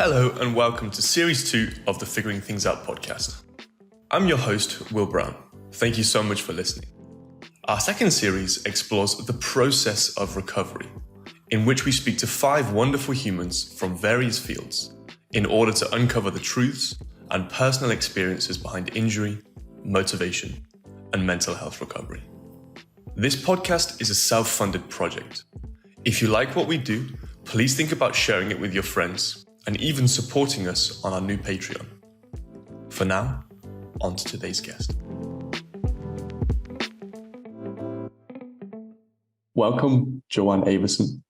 Hello and welcome to Series 2 of the Figuring Things Out podcast. I'm your host, Will Brown. Thank you so much for listening. Our second series explores the process of recovery, in which we speak to 5 wonderful humans from various fields in order to uncover the truths and personal experiences behind injury, motivation, and mental health recovery. This podcast is a self-funded project. If you like what we do, please think about sharing it with your friends and even supporting us on our new Patreon. For now, on to today's guest. Welcome, Joanne Avison.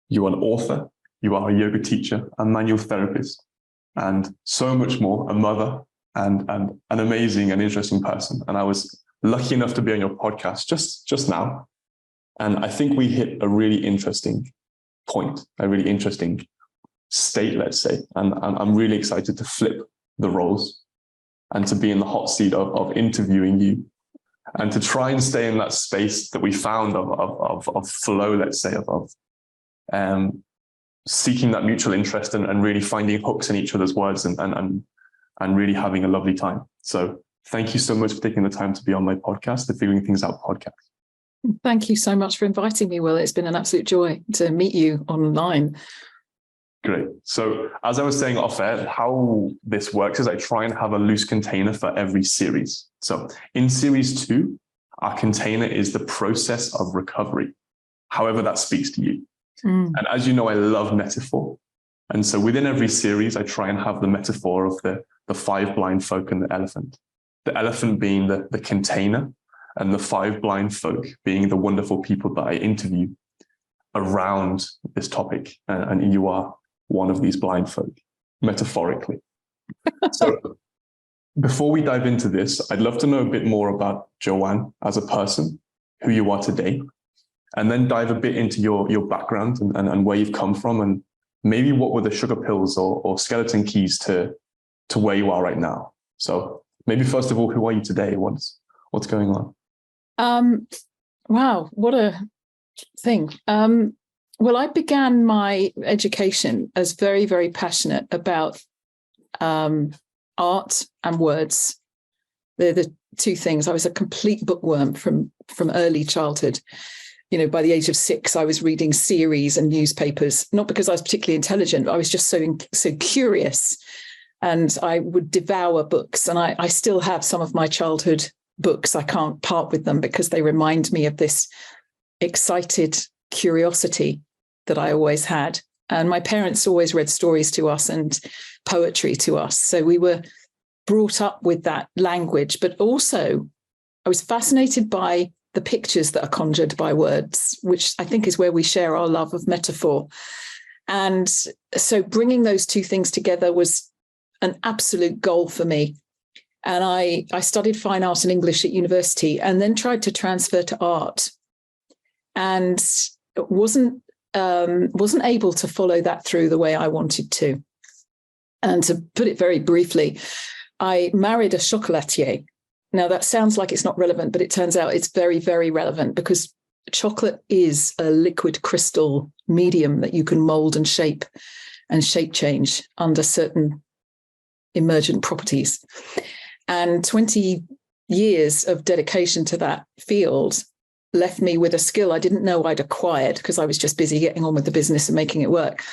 You are an author, you are a yoga teacher, a manual therapist, and so much more, a mother and an amazing and interesting person. And I was lucky enough to be on your podcast just now. And I think we hit a really interesting point, a really interesting state, let's say. And I'm really excited to flip the roles and to be in the hot seat of interviewing you and to try and stay in that space that we found of flow, let's say, of seeking that mutual interest and really finding hooks in each other's words and really having a lovely time. So thank you so much for taking the time to be on my podcast, the Figuring Things Out podcast. Thank you so much for inviting me, Will. It's been an absolute joy to meet you online. Great. So as I was saying off air, how this works is I try and have a loose container for every series. So in series 2, our container is the process of recovery, however that speaks to you. And as you know, I love metaphor. And so within every series, I try and have the metaphor of the 5 blind folk and the elephant. The elephant being the container and the 5 blind folk being the wonderful people that I interview around this topic. And you are one of these blind folk, metaphorically. So before we dive into this, I'd love to know a bit more about Joanne as a person, who you are today, and then dive a bit into your background and where you've come from, and maybe what were the sugar pills or skeleton keys to where you are right now. So maybe first of all, who are you today? What's going on? Wow, what a thing. Well, I began my education as very, very passionate about art and words. They're the 2 things. I was a complete bookworm from early childhood. You know, by the age of 6, I was reading series and newspapers, not because I was particularly intelligent, but I was just so curious. And I would devour books. And I still have some of my childhood books. I can't part with them because they remind me of this excited curiosity that I always had. And my parents always read stories to us and poetry to us. So we were brought up with that language, but also I was fascinated by the pictures that are conjured by words, which I think is where we share our love of metaphor. And so bringing those 2 things together was an absolute goal for me. And I studied fine art and English at university and then tried to transfer to art and wasn't able to follow that through the way I wanted to. And to put it very briefly, I married a chocolatier. Now that sounds like it's not relevant, but it turns out it's very, very relevant because chocolate is a liquid crystal medium that you can mold and shape change under certain emergent properties. And 20 years of dedication to that field left me with a skill I didn't know I'd acquired because I was just busy getting on with the business and making it work.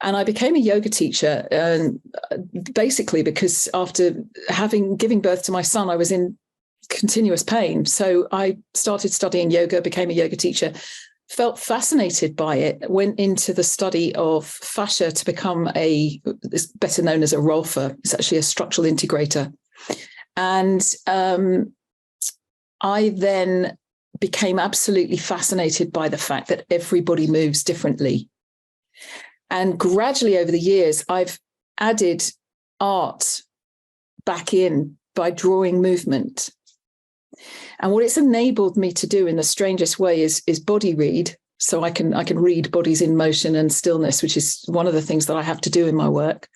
And I became a yoga teacher, basically because after giving birth to my son, I was in continuous pain. So I started studying yoga, became a yoga teacher, felt fascinated by it, went into the study of fascia to become it's better known as a rolfer. It's actually a structural integrator. And I then became absolutely fascinated by the fact that everybody moves differently. And gradually over the years, I've added art back in by drawing movement. And what it's enabled me to do in the strangest way is body read. So I can read bodies in motion and stillness, which is one of the things that I have to do in my work.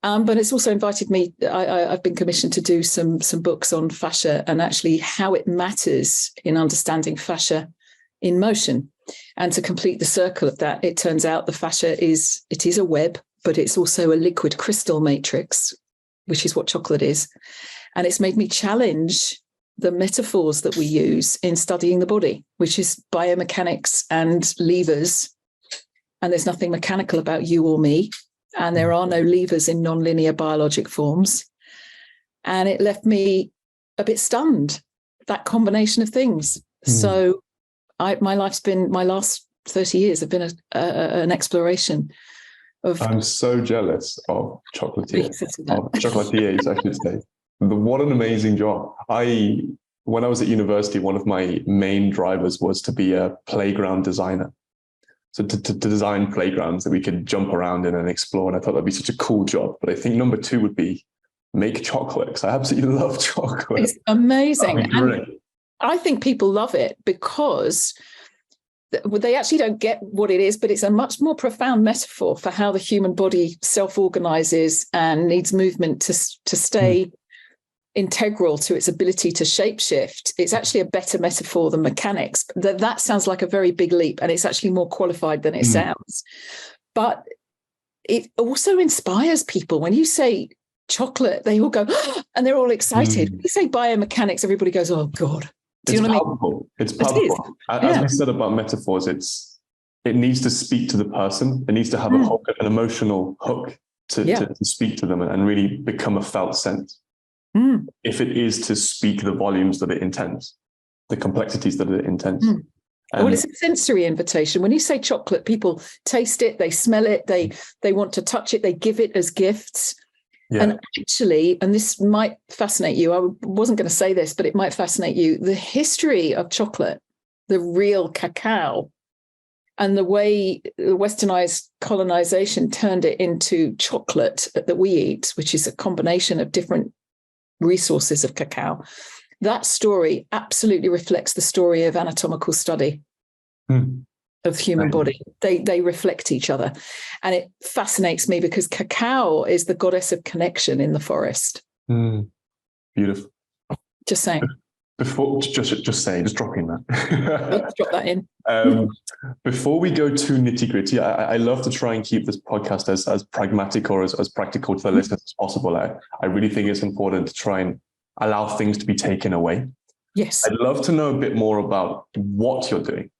But it's also invited me, I've been commissioned to do some books on fascia and actually how it matters in understanding fascia in motion. And to complete the circle of that, it turns out the fascia is a web but it's also a liquid crystal matrix, which is what chocolate is. And it's made me challenge the metaphors that we use in studying the body, which is biomechanics and levers. And there's nothing mechanical about you or me. And there are no levers in nonlinear biologic forms. And it left me a bit stunned, that combination of things. So my last 30 years have been an exploration of... I'm so jealous of chocolatiers, I should say. What an amazing job. When I was at university, one of my main drivers was to be a playground designer. So to design playgrounds that we could jump around in and explore. And I thought that'd be such a cool job. But I think number 2 would be make chocolate, because I absolutely love chocolate. It's amazing. And I think people love it because they actually don't get what it is, but it's a much more profound metaphor for how the human body self-organizes and needs movement to stay integral to its ability to shapeshift. It's actually a better metaphor than mechanics. That sounds like a very big leap, and it's actually more qualified than it sounds. But it also inspires people. When you say chocolate, they all go, and they're all excited. When you say biomechanics, everybody goes, oh, God. Do you know what I mean? It's powerful. As we said about metaphors, it needs to speak to the person. It needs to have a hook, an emotional hook to speak to them and really become a felt sense. If it is to speak the volumes that it intends, the complexities that it intends. Well, it's a sensory invitation. When you say chocolate, people taste it, they smell it, they want to touch it, they give it as gifts. Yeah. And actually, and this might fascinate you, I wasn't going to say this, but it might fascinate you, the history of chocolate, the real cacao, and the way westernized colonization turned it into chocolate that we eat, which is a combination of different resources of cacao. That story absolutely reflects the story of anatomical study of human body. They reflect each other. And it fascinates me because cacao is the goddess of connection in the forest. Beautiful. Just saying. Before, just dropping that. Let's drop that in. Before we go too nitty gritty, I love to try and keep this podcast as pragmatic or as practical to the listeners as possible. I really think it's important to try and allow things to be taken away. Yes. I'd love to know a bit more about what you're doing.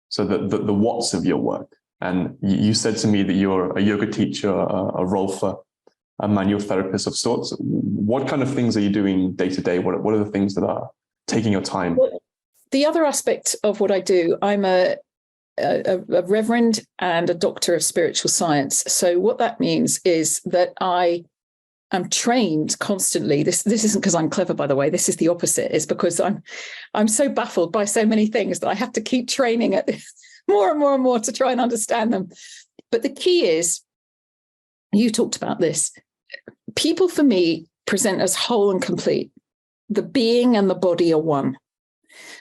So the what's of your work. And you said to me that you're a yoga teacher, a rolfer, a manual therapist of sorts. What kind of things are you doing day to day? What are the things that are taking your time? Well, the other aspect of what I do, I'm a reverend and a doctor of spiritual science. So what that means is that I am trained constantly. This isn't because I'm clever, by the way. This is the opposite. It's because I'm so baffled by so many things that I have to keep training at this more and more and more to try and understand them. But the key is, you talked about this, people for me present as whole and complete. The being and the body are one.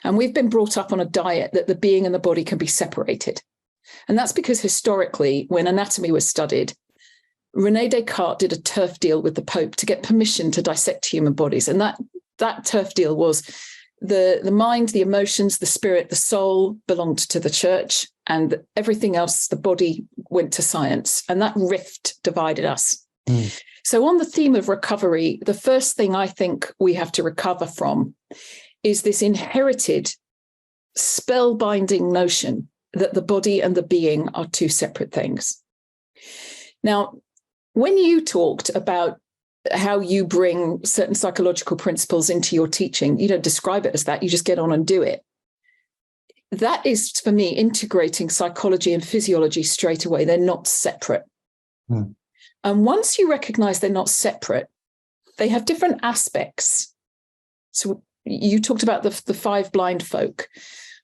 And we've been brought up on a diet that the being and the body can be separated. And that's because historically, when anatomy was studied, René Descartes did a turf deal with the Pope to get permission to dissect human bodies. And that turf deal was the mind, the emotions, the spirit, the soul belonged to the church, and everything else, the body, went to science. And that rift divided us. So on the theme of recovery, the first thing I think we have to recover from is this inherited spellbinding notion that the body and the being are two separate things. Now, when you talked about how you bring certain psychological principles into your teaching, you don't describe it as that, you just get on and do it. That is, for me, integrating psychology and physiology straight away. They're not separate. And once you recognize they're not separate, they have different aspects. So you talked about the 5 blind folk.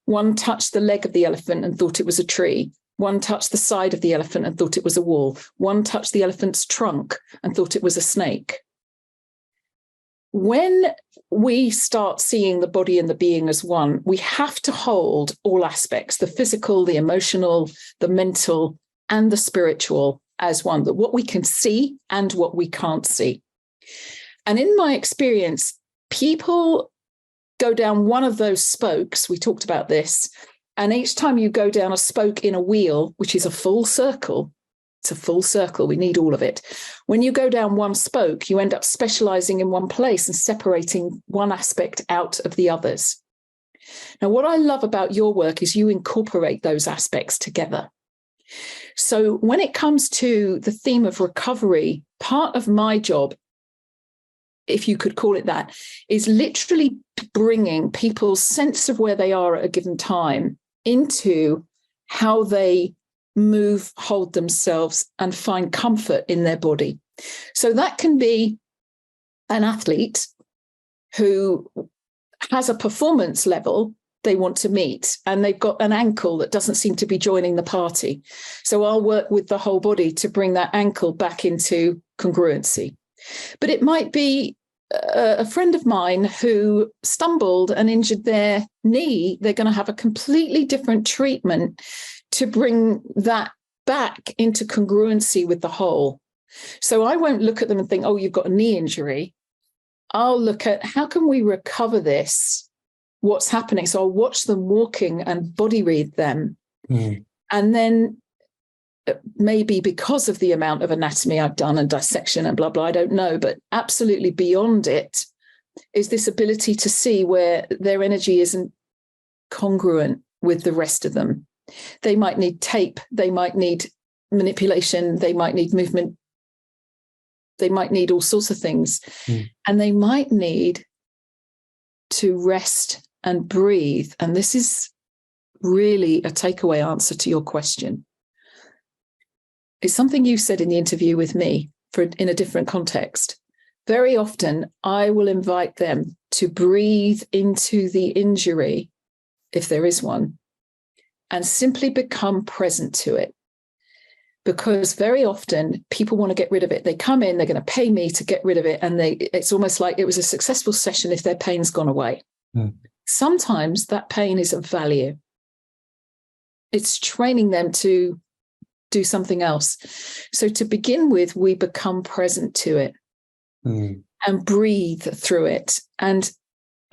One touched the leg of the elephant and thought it was a tree. One touched the side of the elephant and thought it was a wall. One touched the elephant's trunk and thought it was a snake. When we start seeing the body and the being as one, we have to hold all aspects, the physical, the emotional, the mental, and the spiritual as one, that what we can see and what we can't see. And in my experience, people go down one of those spokes. We talked about this. And each time you go down a spoke in a wheel, which is a full circle, It's a full circle. We need all of it. When you go down one spoke, you end up specializing in one place and separating one aspect out of the others. Now, what I love about your work is you incorporate those aspects together. So when it comes to the theme of recovery, part of my job, if you could call it that, is literally bringing people's sense of where they are at a given time into how they move, hold themselves, and find comfort in their body. So that can be an athlete who has a performance level they want to meet, and they've got an ankle that doesn't seem to be joining the party. So I'll work with the whole body to bring that ankle back into congruency. But it might be a friend of mine who stumbled and injured their knee. They're going to have a completely different treatment to bring that back into congruency with the whole. So I won't look at them and think, oh, you've got a knee injury. I'll look at how can we recover this? What's happening? So I'll watch them walking and body read them. And then maybe because of the amount of anatomy I've done and dissection and blah, blah, I don't know, but absolutely beyond it is this ability to see where their energy isn't congruent with the rest of them. They might need tape, they might need manipulation, they might need movement, they might need all sorts of things. And they might need to rest and breathe. And this is really a takeaway answer to your question. It's something you said in the interview with me in a different context. Very often, I will invite them to breathe into the injury, if there is one, and simply become present to it. Because very often people want to get rid of it. They come in, they're going to pay me to get rid of it. And it's almost like it was a successful session if their pain's gone away. Sometimes that pain is of value. It's training them to do something else. So to begin with, we become present to it and breathe through it. And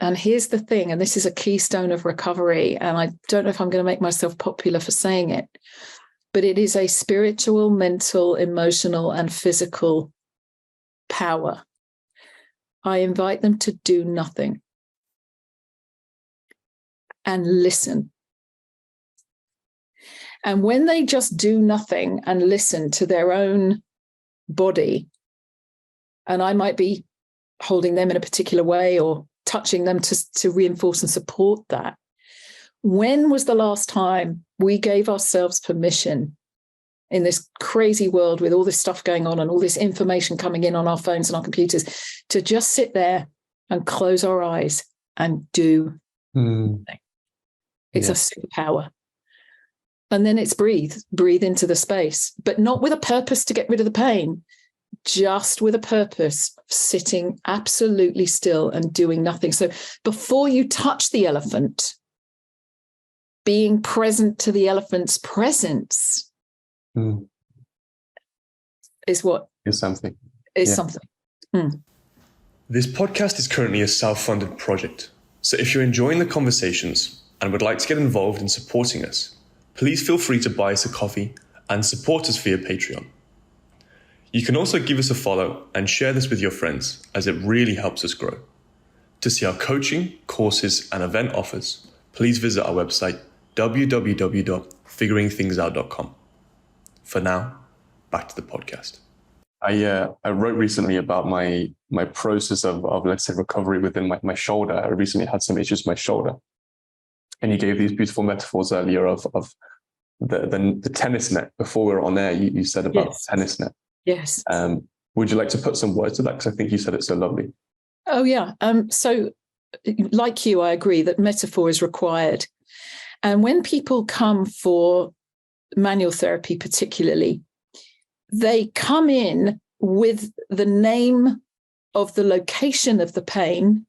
here's the thing, and this is a keystone of recovery, and I don't know if I'm going to make myself popular for saying it, but it is a spiritual, mental, emotional, and physical power. I invite them to do nothing and listen. And when they just do nothing and listen to their own body, and I might be holding them in a particular way or touching them to reinforce and support that. When was the last time we gave ourselves permission in this crazy world with all this stuff going on and all this information coming in on our phones and our computers to just sit there and close our eyes and do nothing? It's a superpower. And then it's breathe into the space, but not with a purpose to get rid of the pain, just with a purpose of sitting absolutely still and doing nothing. So before you touch the elephant, being present to the elephant's presence is what is something. Something. This podcast is currently a self-funded project. So if you're enjoying the conversations and would like to get involved in supporting us, please feel free to buy us a coffee and support us via Patreon. You can also give us a follow and share this with your friends, as it really helps us grow. To see our coaching, courses, and event offers, please visit our website, www.figuringthingsout.com. For now, back to the podcast. I wrote recently about my process of let's say recovery within my shoulder. I recently had some issues with my shoulder, and you gave these beautiful metaphors earlier of the tennis net. Before we were on air, you said about the tennis net. Yes. Would you like to put some words to that? Because I think you said it so lovely. Oh yeah. So, like you, I agree that metaphor is required. And when people come for manual therapy, particularly, they come in with the name of the location of the pain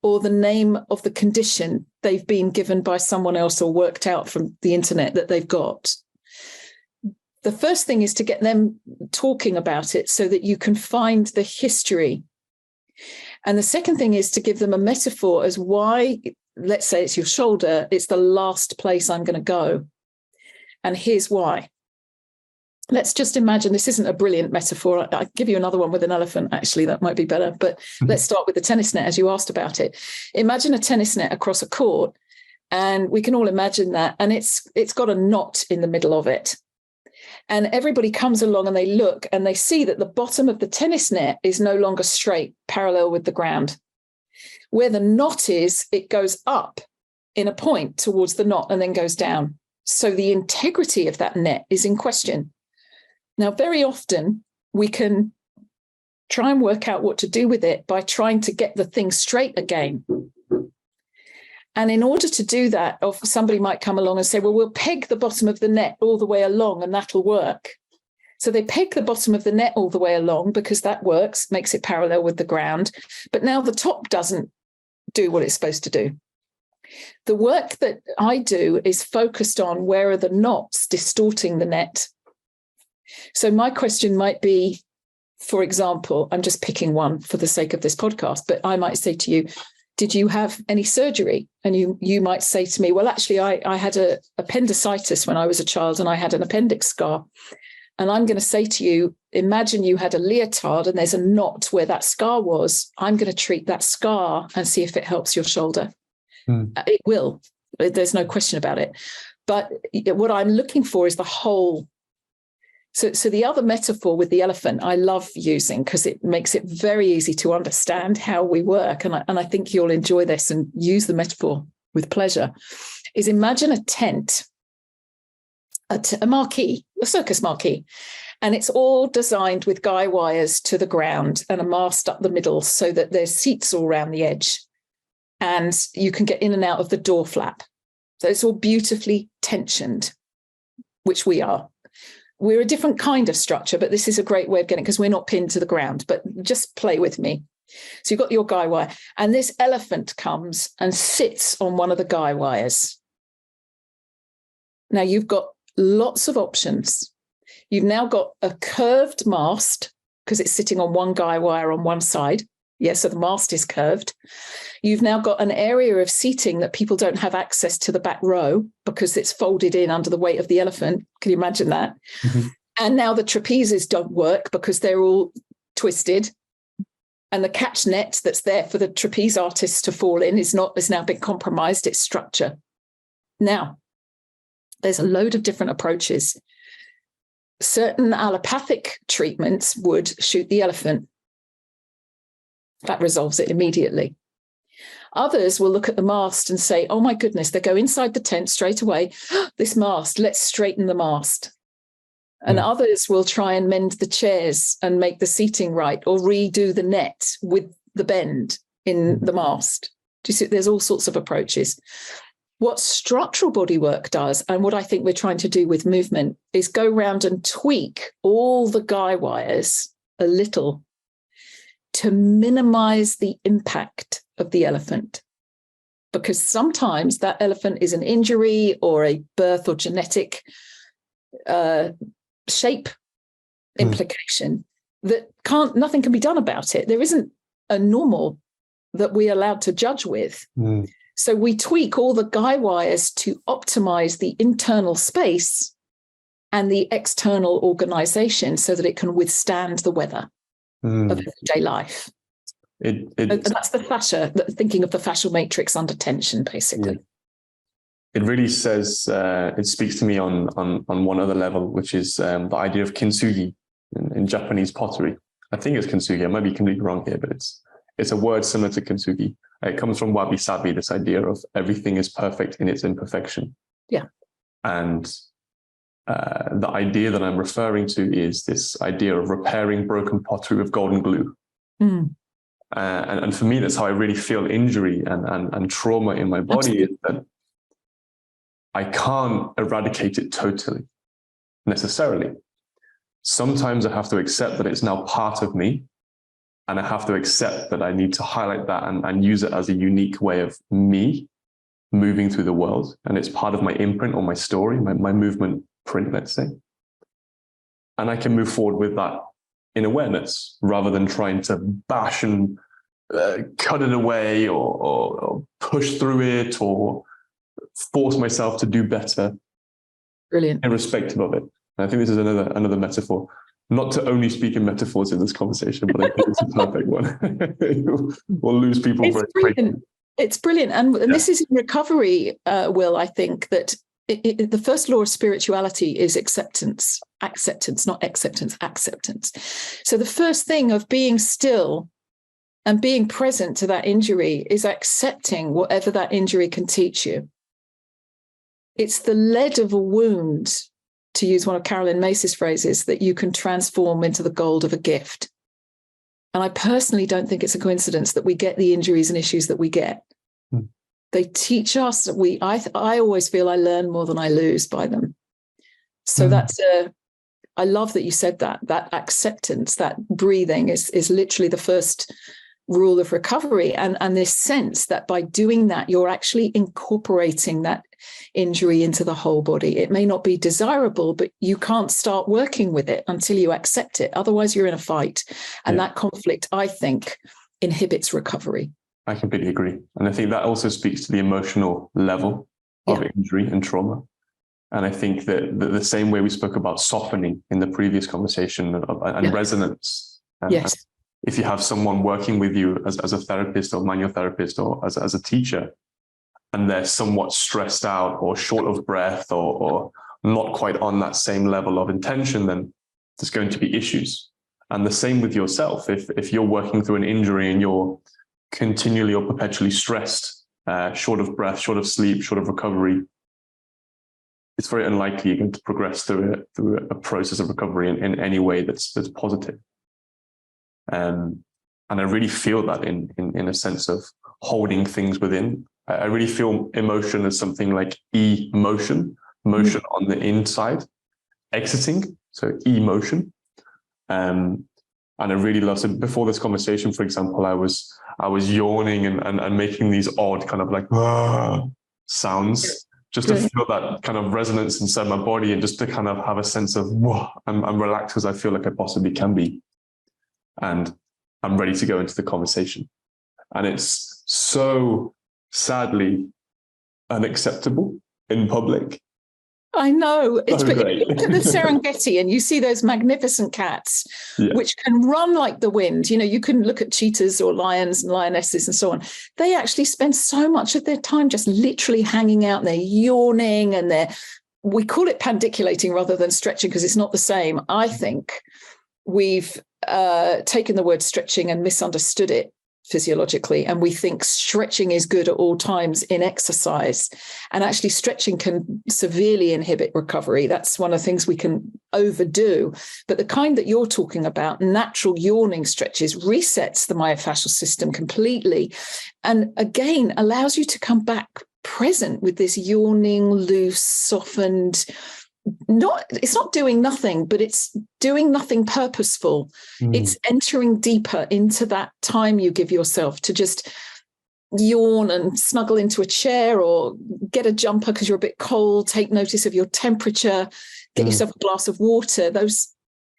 or the name of the condition they've been given by someone else or worked out from the internet that they've got. The first thing is to get them talking about it so that you can find the history. And the second thing is to give them a metaphor as why, let's say it's your shoulder, it's the last place I'm going to go. And here's why. let's just imagine, this isn't a brilliant metaphor. I'll give you another one with an elephant, actually, that might be better. But let's start with the tennis net, as you asked about it. Imagine a tennis net across a court, and we can all imagine that. And it's got a knot in the middle of it. And everybody comes along and they look and they see that the bottom of the tennis net is no longer straight, parallel with the ground. Where the knot is, it goes up in a point towards the knot and then goes down. So the integrity of that net is in question. Now, very often we can try and work out what to do with it by trying to get the thing straight again. And in order to do that, somebody might come along and say, well, we'll peg the bottom of the net all the way along and that'll work. So they peg the bottom of the net all the way along because that works, makes it parallel with the ground. But now the top doesn't do what it's supposed to do. The work that I do is focused on where are the knots distorting the net. So my question might be, for example, I'm just picking one for the sake of this podcast, but I might say to you, did you have any surgery? And you might say to me, well, actually, I had appendicitis when I was a child and I had an appendix scar. And I'm going to say to you, imagine you had a leotard and there's a knot where that scar was. I'm going to treat that scar and see if it helps your shoulder. It will. There's no question about it. But what I'm looking for is the whole. So the other metaphor with the elephant, I love using because it makes it very easy to understand how we work. And I think you'll enjoy this and use the metaphor with pleasure, is imagine a tent, a marquee, a circus marquee, and it's all designed with guy wires to the ground and a mast up the middle so that there's seats all around the edge and you can get in and out of the door flap. So it's all beautifully tensioned, which we are. We're a different kind of structure, but this is a great way of getting, because we're not pinned to the ground, but just play with me. So you've got your guy wire, and this elephant comes and sits on one of the guy wires. Now you've got lots of options. You've now got a curved mast because it's sitting on one guy wire on one side. Yes, so the mast is curved. You've now got an area of seating that people don't have access to the back row because it's folded in under the weight of the elephant. Can you imagine that? Mm-hmm. And now the trapezes don't work because they're all twisted. And the catch net that's there for the trapeze artists to fall in is now been compromised, its structure. Now, there's a load of different approaches. Certain allopathic treatments would shoot the elephant. That resolves it immediately. Others will look at the mast and say, oh my goodness, they go inside the tent straight away. This mast, let's straighten the mast. And others will try and mend the chairs and make the seating right or redo the net with the bend in the mast. Do you see? There's all sorts of approaches. What structural bodywork does, and what I think we're trying to do with movement, is go round and tweak all the guy wires a little to minimize the impact of the elephant. Because sometimes that elephant is an injury or a birth or genetic shape implication that nothing can be done about it. There isn't a normal that we're allowed to judge with. So we tweak all the guy wires to optimize the internal space and the external organization so that it can withstand the weather of everyday life. That's the fascia, thinking of the fascial matrix under tension, basically. It really says, it speaks to me on one other level, which is the idea of kintsugi in Japanese pottery. I think it's kintsugi. I might be completely wrong here, but it's a word similar to kintsugi. It comes from wabi-sabi, this idea of everything is perfect in its imperfection. Yeah. And the idea that I'm referring to is this idea of repairing broken pottery with golden glue. And for me, that's how I really feel injury and trauma in my body. Absolutely. Is that I can't eradicate it totally, necessarily. Sometimes I have to accept that it's now part of me, and I have to accept that I need to highlight that and use it as a unique way of me moving through the world. And it's part of my imprint or my story, my movement print, let's say. And I can move forward with that in awareness rather than trying to bash and cut it away or push through it or force myself to do better. Brilliant. Irrespective of it. And I think this is another metaphor. Not to only speak in metaphors in this conversation, but I think it's a perfect one. We'll lose people It's very brilliant. quickly. It's brilliant. And this is in recovery, Will, I think that the first law of spirituality is acceptance, not acceptance, acceptance. So the first thing of being still and being present to that injury is accepting whatever that injury can teach you. It's the lead of a wound, to use one of Carolyn Mace's phrases, that you can transform into the gold of a gift. And I personally don't think it's a coincidence that we get the injuries and issues that we get. They teach us. I always feel I learn more than I lose by them. So I love that you said that acceptance, that breathing is literally the first rule of recovery. And this sense that by doing that, you're actually incorporating that injury into the whole body. It may not be desirable, but you can't start working with it until you accept it. Otherwise, you're in a fight. And that conflict, I think, inhibits recovery. I completely agree. And I think that also speaks to the emotional level of injury and trauma. And I think that the same way we spoke about softening in the previous conversation and resonance. Yes. If you have someone working with you as a therapist or manual therapist or as a teacher, and they're somewhat stressed out or short of breath or not quite on that same level of intention, then there's going to be issues. And the same with yourself. If you're working through an injury and you're continually or perpetually stressed, short of breath, short of sleep, short of recovery, it's very unlikely you're going to progress through a process of recovery in any way that's positive. And I really feel that in a sense of holding things within. I really feel emotion as something like emotion on the inside, exiting, so emotion. And I really love it. Before this conversation, for example, I was yawning and making these odd kind of like sounds, just to feel that kind of resonance inside my body and just to kind of have a sense of, whoa, I'm relaxed as I feel like I possibly can be. And I'm ready to go into the conversation. And it's so sadly unacceptable in public. I know. It's So but great. you look at the Serengeti and you see those magnificent cats, which can run like the wind. You know, you can look at cheetahs or lions and lionesses and so on. They actually spend so much of their time just literally hanging out and they're yawning and we call it pandiculating rather than stretching because it's not the same. I think we've taken the word stretching and misunderstood it physiologically, and we think stretching is good at all times in exercise, and actually stretching can severely inhibit recovery. That's one of the things we can overdo. But the kind that you're talking about, natural yawning stretches, resets the myofascial system completely, and again allows you to come back present with this yawning, loose, softened. It's not doing nothing, but it's doing nothing purposeful. It's entering deeper into that time you give yourself to just yawn and snuggle into a chair or get a jumper because you're a bit cold, take notice of your temperature, get yourself a glass of water, those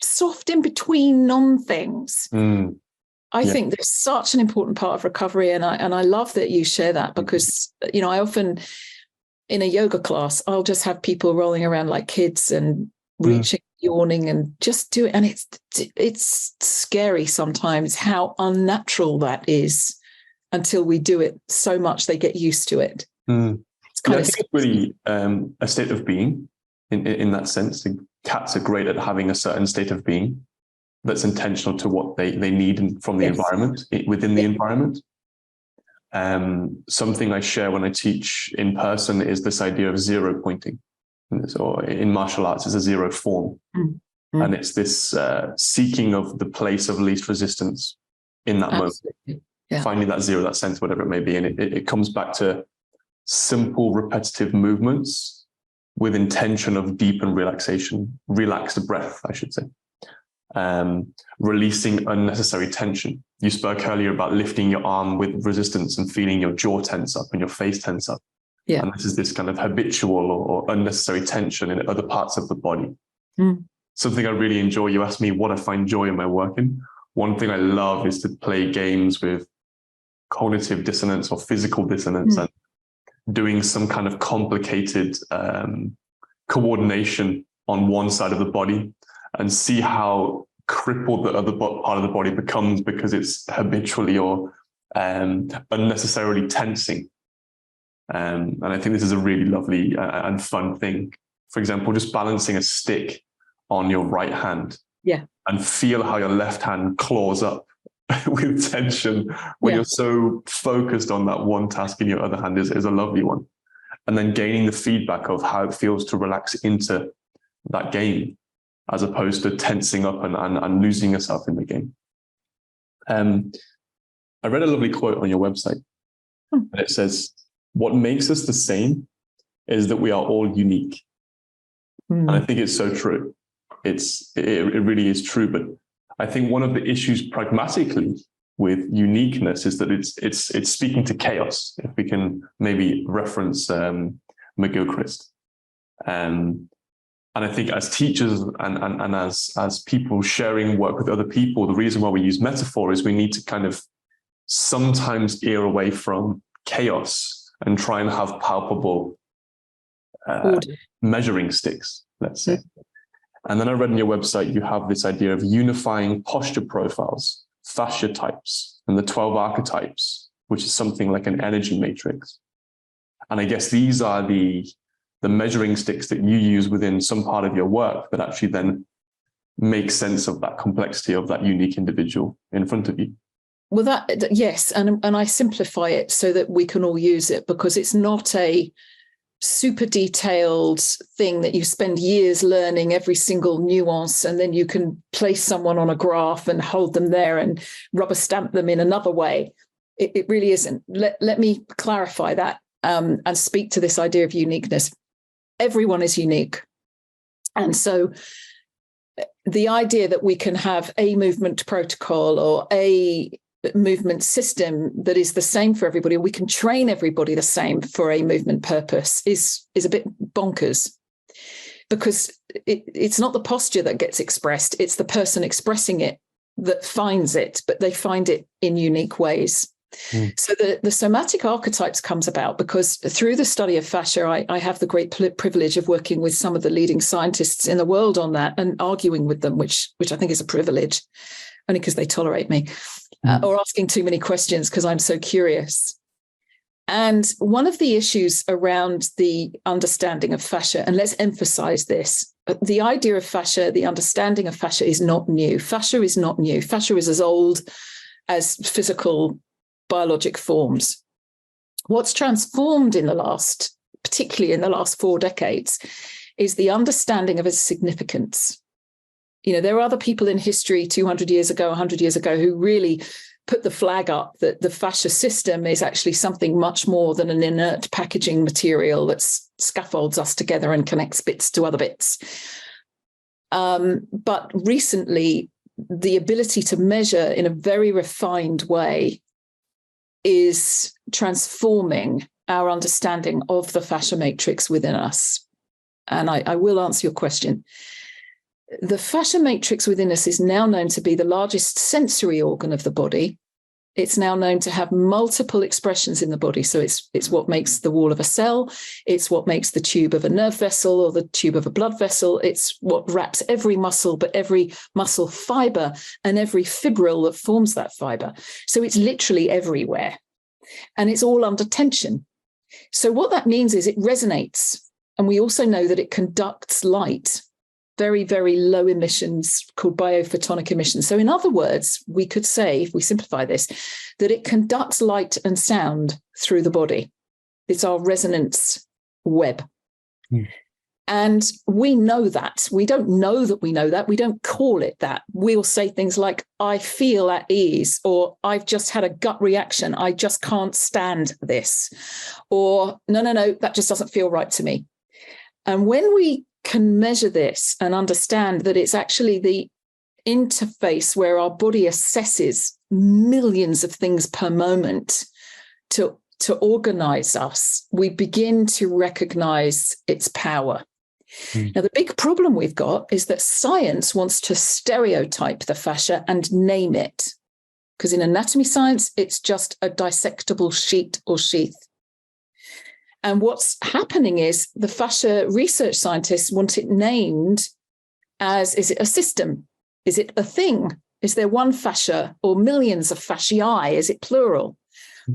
soft in between non-things. I think they're such an important part of recovery. And I love that you share that because, you know, I often in a yoga class, I'll just have people rolling around like kids and reaching, yawning and just do it. And it's scary sometimes how unnatural that is until we do it so much they get used to it. It's kind of I think it's really a state of being in that sense. The cats are great at having a certain state of being that's intentional to what they need from the environment, within the environment. Something I share when I teach in person is this idea of zero pointing. So in martial arts, it's a zero form. And it's this seeking of the place of least resistance in that moment. Finding that zero, that sense, whatever it may be. And it comes back to simple, repetitive movements with intention of deep and relaxation, relaxed breath, I should say. Releasing unnecessary tension. You spoke earlier about lifting your arm with resistance and feeling your jaw tense up and your face tense up. And this is this kind of habitual or unnecessary tension in other parts of the body. Something I really enjoy. You asked me what I find joy in my work in. One thing I love is to play games with cognitive dissonance or physical dissonance and doing some kind of complicated coordination on one side of the body and see how crippled the other part of the body becomes because it's habitually or unnecessarily tensing. And I think this is a really lovely and fun thing. For example, just balancing a stick on your right hand, and feel how your left hand claws up with tension when you're so focused on that one task in your other hand is a lovely one. And then gaining the feedback of how it feels to relax into that game as opposed to tensing up and losing yourself in the game. I read a lovely quote on your website, and it says, "What makes us the same is that we are all unique." And I think it's so true. It really is true. But I think one of the issues pragmatically with uniqueness is that it's speaking to chaos. If we can maybe reference McGilchrist. And I think as teachers and as people sharing work with other people, the reason why we use metaphor is we need to kind of sometimes ear away from chaos and try and have palpable measuring sticks, let's say. And then I read on your website, you have this idea of unifying posture profiles, fascia types, and the 12 archetypes, which is something like an energy matrix. And I guess these are the measuring sticks that you use within some part of your work that actually then make sense of that complexity of that unique individual in front of you. Well, yes, and I simplify it so that we can all use it, because it's not a super detailed thing that you spend years learning every single nuance, and then you can place someone on a graph and hold them there and rubber stamp them in another way. It really isn't. Let me clarify that and speak to this idea of uniqueness. Everyone is unique. And so the idea that we can have a movement protocol or a movement system that is the same for everybody, we can train everybody the same for a movement purpose is a bit bonkers, because it's not the posture that gets expressed, it's the person expressing it that finds it, but they find it in unique ways. So the somatic archetypes comes about because through the study of fascia, I have the great privilege of working with some of the leading scientists in the world on that and arguing with them, which I think is a privilege, only because they tolerate me, or asking too many questions because I'm so curious. And one of the issues around the understanding of fascia, and let's emphasize this, the idea of fascia, the understanding of fascia is not new. Fascia is not new. Fascia is as old as physical biologic forms. What's transformed particularly in the last 4 decades, is the understanding of its significance. You know, there are other people in history 200 years ago, 100 years ago, who really put the flag up that the fascia system is actually something much more than an inert packaging material that scaffolds us together and connects bits to other bits. But recently, the ability to measure in a very refined way is transforming our understanding of the fascia matrix within us. And I will answer your question. The fascia matrix within us is now known to be the largest sensory organ of the body. It's now known to have multiple expressions in the body. So it's what makes the wall of a cell. It's what makes the tube of a nerve vessel or the tube of a blood vessel. It's what wraps every muscle, but every muscle fiber and every fibril that forms that fiber. So it's literally everywhere. And it's all under tension. So what that means is it resonates. And we also know that it conducts light. Very, very low emissions called biophotonic emissions. So in other words, we could say, if we simplify this, that it conducts light and sound through the body. It's our resonance web. And we know that. We don't know that we know that. We don't call it that. We'll say things like, I feel at ease, or I've just had a gut reaction. I just can't stand this. Or no, that just doesn't feel right to me. And when we can measure this and understand that it's actually the interface where our body assesses millions of things per moment to organize us, we begin to recognize its power. Now, the big problem we've got is that science wants to stereotype the fascia and name it, because in anatomy science, it's just a dissectable sheet or sheath. And what's happening is the fascia research scientists want it named as, is it a system? Is it a thing? Is there one fascia or millions of fasciae? Is it plural?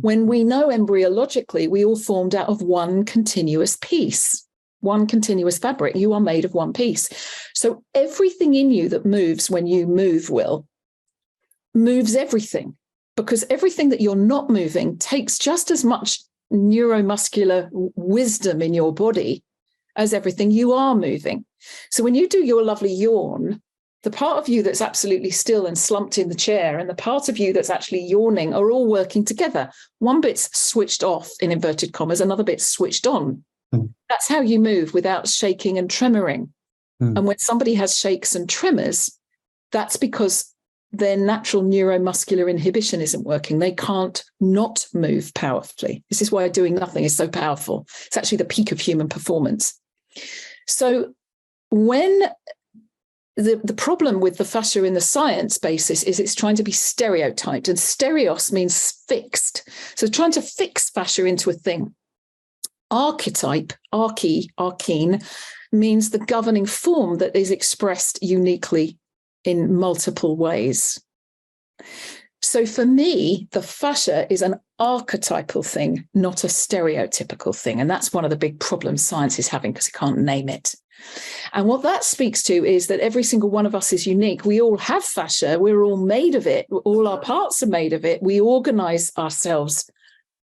When we know embryologically, we all formed out of one continuous piece, one continuous fabric. You are made of one piece. So everything in you that moves when you move, Will, moves everything, because everything that you're not moving takes just as much neuromuscular wisdom in your body as everything you are moving. So when you do your lovely yawn, the part of you that's absolutely still and slumped in the chair and the part of you that's actually yawning are all working together. One bit's switched off, in inverted commas, another bit's switched on. That's how you move without shaking and tremoring. And when somebody has shakes and tremors, that's because their natural neuromuscular inhibition isn't working. They can't not move powerfully. This is why doing nothing is so powerful. It's actually the peak of human performance. So when the problem with the fascia in the science basis is it's trying to be stereotyped, and stereos means fixed. So trying to fix fascia into a thing. Archetype, archene, means the governing form that is expressed uniquely in multiple ways. So for me, the fascia is an archetypal thing, not a stereotypical thing. And that's one of the big problems science is having because it can't name it. And what that speaks to is that every single one of us is unique. We all have fascia. We're all made of it. All our parts are made of it. We organize ourselves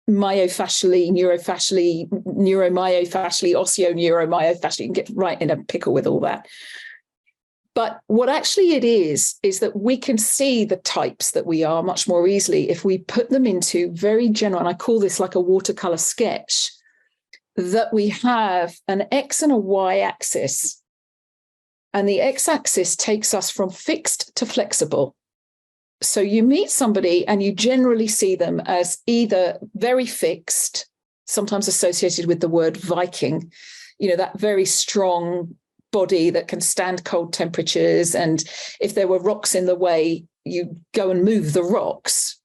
myofascially, neurofascially, neuromyofascially, osteoneuromyofascially. You can get right in a pickle with all that. But what actually it is that we can see the types that we are much more easily if we put them into very general, and I call this like a watercolor sketch, that we have an X and a Y axis. And the X axis takes us from fixed to flexible. So you meet somebody and you generally see them as either very fixed, sometimes associated with the word Viking, that very strong body that can stand cold temperatures. And if there were rocks in the way, you go and move the rocks.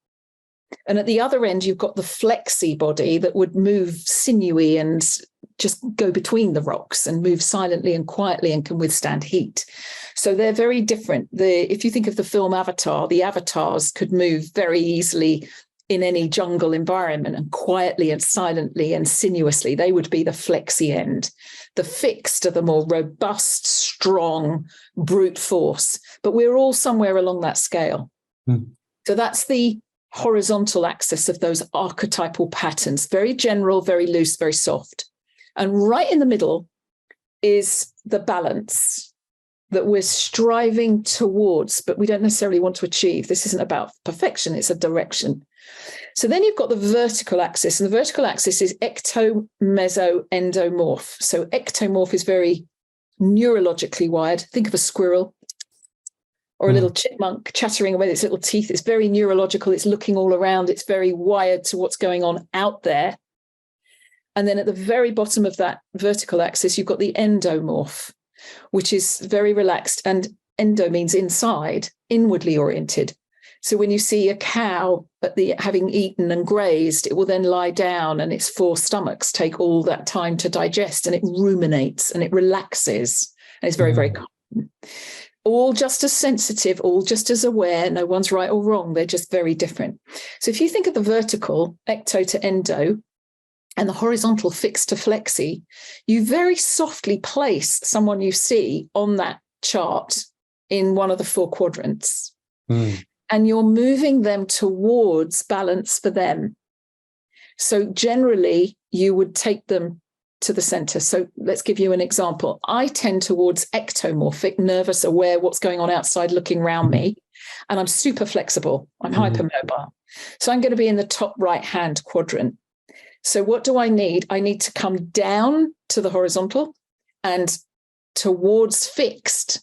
And at the other end, you've got the flexy body that would move sinewy and just go between the rocks and move silently and quietly and can withstand heat. So they're very different. If you think of the film Avatar, the avatars could move very easily in any jungle environment and quietly and silently and sinuously. They would be the flexy end. The fixed are the more robust, strong, brute force. But we're all somewhere along that scale. So that's the horizontal axis of those archetypal patterns, very general, very loose, very soft. And right in the middle is the balance that we're striving towards, but we don't necessarily want to achieve. This isn't about perfection, it's a direction. So then you've got the vertical axis, and the vertical axis is ecto, meso, endomorph. So ectomorph is very neurologically wired. Think of a squirrel or a little chipmunk chattering away with its little teeth. It's very neurological. It's looking all around. It's very wired to what's going on out there. And then at the very bottom of that vertical axis, you've got the endomorph, which is very relaxed. And endo means inside, inwardly oriented. So when you see a cow having eaten and grazed, it will then lie down and its four stomachs take all that time to digest, and it ruminates and it relaxes. And it's very, very calm. All just as sensitive, all just as aware. No one's right or wrong. They're just very different. So if you think of the vertical, ecto to endo, and the horizontal fixed to flexi, you very softly place someone you see on that chart in one of the four quadrants. And you're moving them towards balance for them. So generally, you would take them to the center. So let's give you an example. I tend towards ectomorphic, nervous, aware what's going on outside, looking around me. And I'm super flexible. I'm hypermobile. So I'm going to be in the top right-hand quadrant. So what do I need? I need to come down to the horizontal and towards fixed.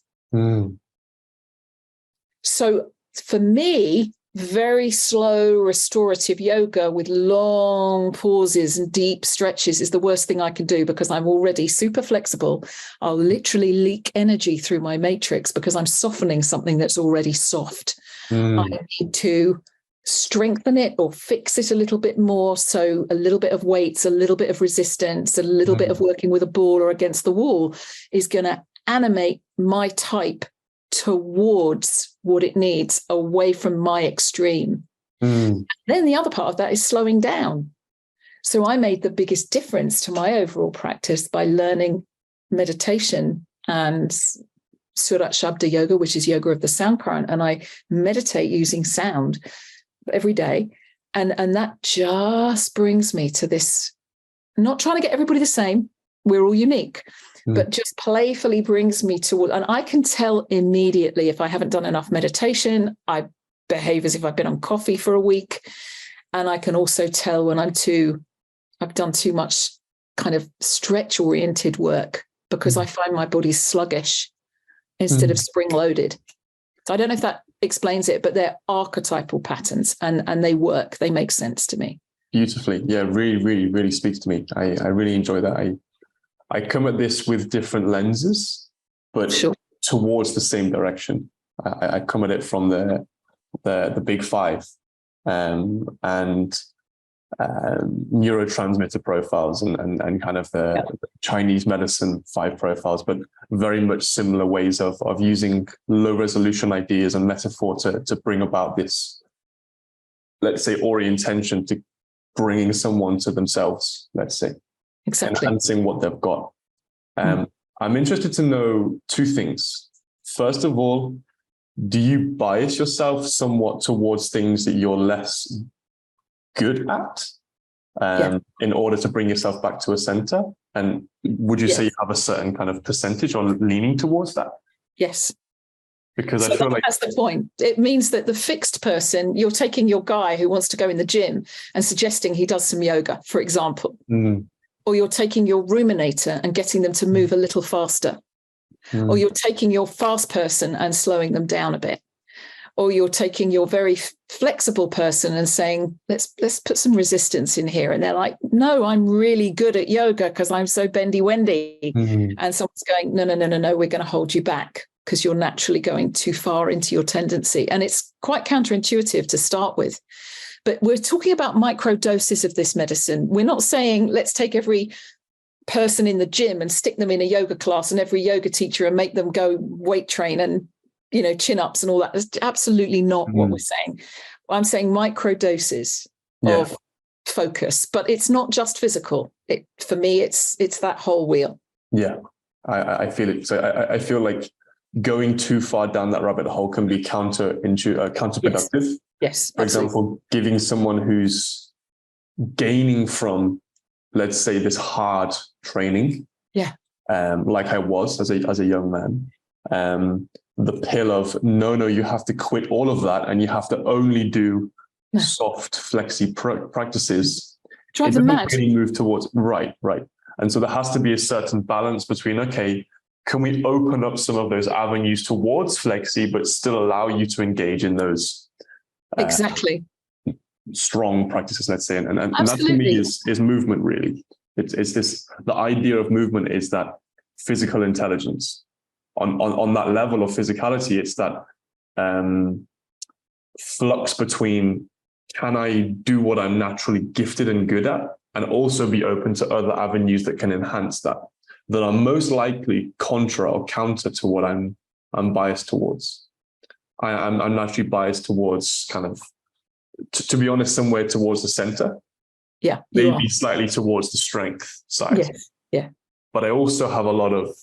So for me, very slow restorative yoga with long pauses and deep stretches is the worst thing I can do because I'm already super flexible. I'll literally leak energy through my matrix because I'm softening something that's already soft. I need to strengthen it or fix it a little bit more. So a little bit of weights, a little bit of resistance, a little bit of working with a ball or against the wall is going to animate my type towards what it needs, away from my extreme. Then the other part of that is slowing down. So I made the biggest difference to my overall practice by learning meditation and Surat Shabda yoga, which is yoga of the sound current. And I meditate using sound every day. And that just brings me to this, not trying to get everybody the same. We're all unique, but just playfully brings me to, and I can tell immediately if I haven't done enough meditation. I behave as if I've been on coffee for a week. And I can also tell when I've done too much kind of stretch oriented work because I find my body sluggish instead of spring loaded. So I don't know if that explains it, but they're archetypal patterns and they work. They make sense to me. Beautifully. Yeah, really, really, really speaks to me. I really enjoy that. I come at this with different lenses, but towards the same direction. I come at it from the big five and neurotransmitter profiles and kind of the Chinese medicine 5 profiles, but very much similar ways of using low resolution ideas and metaphor to bring about this, let's say, orientation to bringing someone to themselves, let's say, enhancing what they've got. I'm interested to know 2 things. First of all, do you bias yourself somewhat towards things that you're less good at in order to bring yourself back to a center? And would you say you have a certain kind of percentage on leaning towards that? Yes. Because I feel like that's the point. It means that the fixed person, you're taking your guy who wants to go in the gym and suggesting he does some yoga, for example. Or you're taking your ruminator and getting them to move a little faster. Or you're taking your fast person and slowing them down a bit. Or you're taking your very flexible person and saying, let's put some resistance in here. And they're like, no, I'm really good at yoga because I'm so bendy wendy. And someone's going, no, we're going to hold you back because you're naturally going too far into your tendency. And it's quite counterintuitive to start with. But we're talking about micro doses of this medicine. We're not saying let's take every person in the gym and stick them in a yoga class and every yoga teacher and make them go weight train and chin-ups and all that. That's absolutely not what we're saying. I'm saying micro doses of focus, but it's not just physical. For me, it's that whole wheel. Yeah, I feel it. So I feel like going too far down that rabbit hole can be counterproductive. Yes. For example, giving someone who's gaining from, let's say, this hard training, like I was as a young man, the pill of no, you have to quit all of that and you have to only do soft, flexy practices. Drive them mad. Really move towards right. And so there has to be a certain balance between, okay, can we open up some of those avenues towards flexi, but still allow you to engage in those exactly strong practices, let's say, and that to me is movement. Really, it's this. The idea of movement is that physical intelligence. On that level of physicality, it's that flux between can I do what I'm naturally gifted and good at, and also be open to other avenues that can enhance that are most likely contra or counter to what I'm biased towards. I'm naturally biased towards kind of, to be honest, somewhere towards the center. Yeah, maybe slightly towards the strength side. Yes, yeah. But I also have a lot of,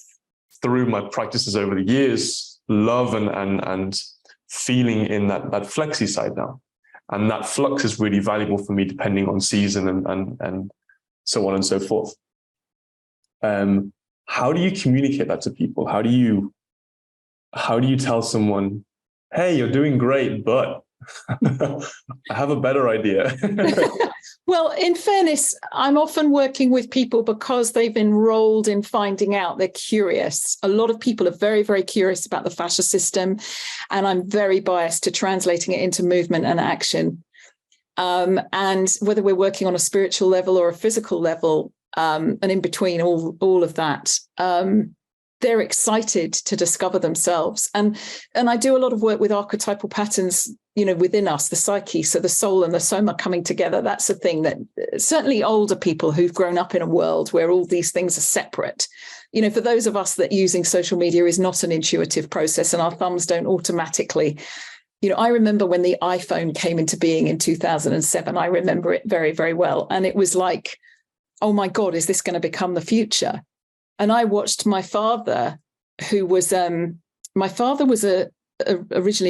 through my practices over the years, love and feeling in that flexi side now. And that flux is really valuable for me depending on season and so on and so forth. How do you communicate that to people? How do you tell someone, hey, you're doing great, but I have a better idea? Well, in fairness, I'm often working with people because they've enrolled in finding out. They're curious. A lot of people are very, very curious about the fascia system, and I'm very biased to translating it into movement and action. And whether we're working on a spiritual level or a physical level, and in between all of that, they're excited to discover themselves. And I do a lot of work with archetypal patterns within us, the psyche. So the soul and the soma coming together, that's a thing that certainly older people who've grown up in a world where all these things are separate. For those of us that using social media is not an intuitive process and our thumbs don't automatically, I remember when the iPhone came into being in 2007, I remember it very, very well. And it was like, oh my God, is this going to become the future? And I watched my father, who was, originally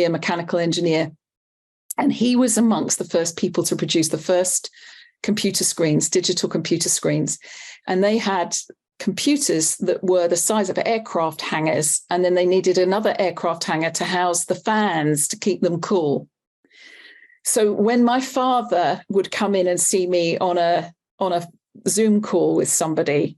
a mechanical engineer. And he was amongst the first people to produce the first computer screens, digital computer screens. And they had computers that were the size of aircraft hangars. And then they needed another aircraft hangar to house the fans to keep them cool. So when my father would come in and see me on a Zoom call with somebody,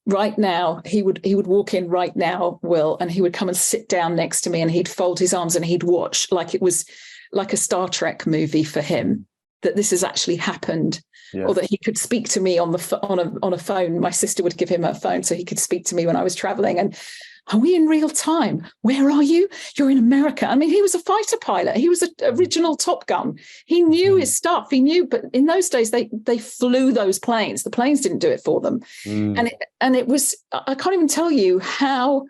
right now, he would walk in right now, Will, and he would come and sit down next to me and he'd fold his arms and he'd watch like it was like a Star Trek movie for him, that this has actually happened. Yeah. Or that he could speak to me on a phone. My sister would give him her phone so he could speak to me when I was traveling. And are we in real time? Where are you? You're in America. I mean, he was a fighter pilot. He was an original Top Gun. He knew his stuff. He knew, but in those days they flew those planes. The planes didn't do it for them. And it was, I can't even tell you how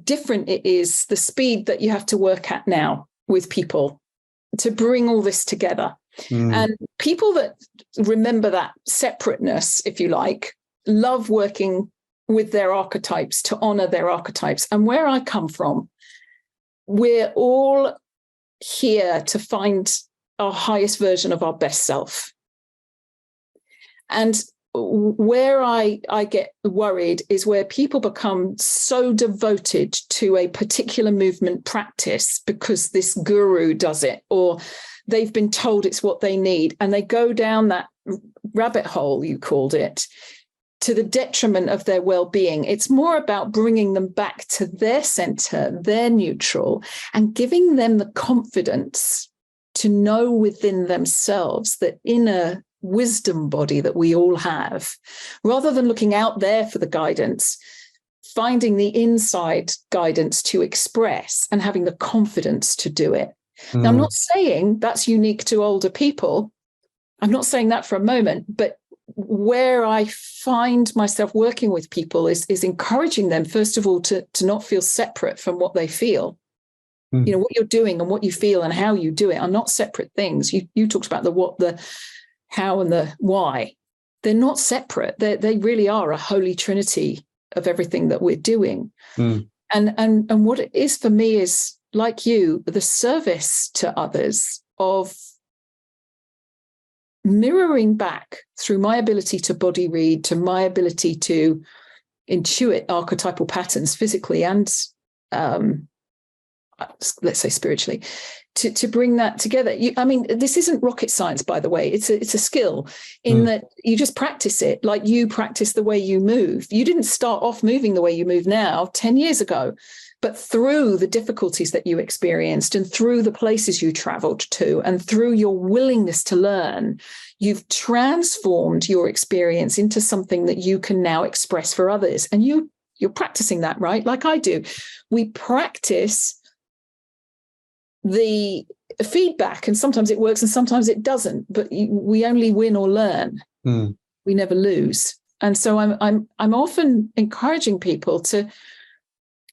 different it is, the speed that you have to work at now with people to bring all this together. And people that remember that separateness, if you like, love working with their archetypes, to honor their archetypes. And where I come from, we're all here to find our highest version of our best self. And where I get worried is where people become so devoted to a particular movement practice because this guru does it, or they've been told it's what they need, and they go down that rabbit hole, you called it, to the detriment of their well-being. It's more about bringing them back to their center, their neutral, and giving them the confidence to know within themselves that inner wisdom body that we all have, rather than looking out there for the guidance, finding the inside guidance to express and having the confidence to do it. Now, I'm not saying that's unique to older people. I'm not saying that for a moment, but where I find myself working with people is encouraging them, first of all, to not feel separate from what they feel. What you're doing and what you feel and how you do it are not separate things. You talked about the what, the how, and the why. They're not separate. They really are a holy trinity of everything that we're doing. And what it is for me is, like you, the service to others of mirroring back through my ability to body read, to my ability to intuit archetypal patterns physically and let's say spiritually, to bring that together. This isn't rocket science, by the way. It's a skill in that you just practice it, like you practice the way you move. You didn't start off moving the way you move now 10 years ago. But through the difficulties that you experienced and through the places you traveled to and through your willingness to learn, you've transformed your experience into something that you can now express for others. And you're practicing that, right? Like I do. We practice the feedback, and sometimes it works and sometimes it doesn't, but we only win or learn. We never lose. And so I'm often encouraging people to